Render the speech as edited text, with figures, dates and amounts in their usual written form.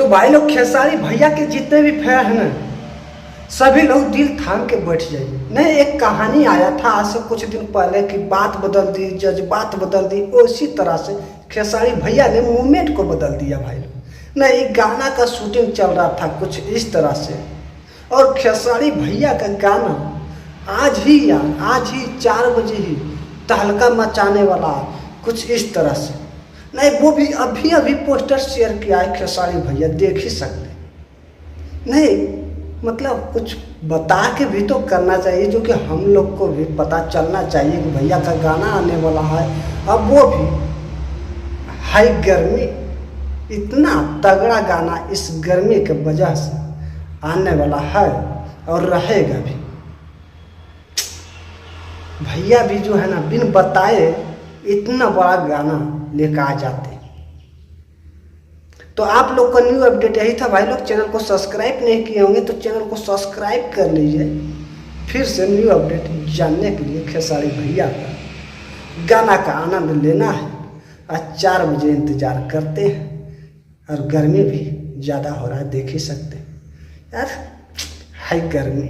तो भाई लोग खेसारी भैया के जितने भी फैन हैं ना, सभी लोग दिल थाम के बैठ जाइए। नहीं, एक कहानी आया था आज से कुछ दिन पहले कि बात बदल दी, जज्बात बदल दी, उसी तरह से खेसारी भैया ने मूवमेंट को बदल दिया भाई लोग। नहीं, गाना का शूटिंग चल रहा था कुछ इस तरह से, और खेसारी भैया का गाना आज ही 4 बजे ही तहलका मचाने वाला कुछ इस तरह से। नहीं, वो भी अभी पोस्टर शेयर किया है खेसारी भैया, देख ही सकते। नहीं मतलब कुछ बता के भी तो करना चाहिए, जो कि हम लोग को भी पता चलना चाहिए कि भैया का गाना आने वाला है। अब वो भी हाई गर्मी, इतना तगड़ा गाना इस गर्मी के वजह से आने वाला है और रहेगा भी। भैया भी जो है ना, बिन बताए इतना बड़ा गाना लेकर आ जाते। तो आप लोग का न्यू अपडेट यही था भाई लोग। चैनल को सब्सक्राइब नहीं किए होंगे तो चैनल को सब्सक्राइब कर लीजिए, फिर से न्यू अपडेट जानने के लिए खेसारी भैया का गाना का आनंद लेना है। आज 4 बजे इंतज़ार करते हैं, और गर्मी भी ज़्यादा हो रहा है, देख ही सकते हैं यार, हाई गर्मी।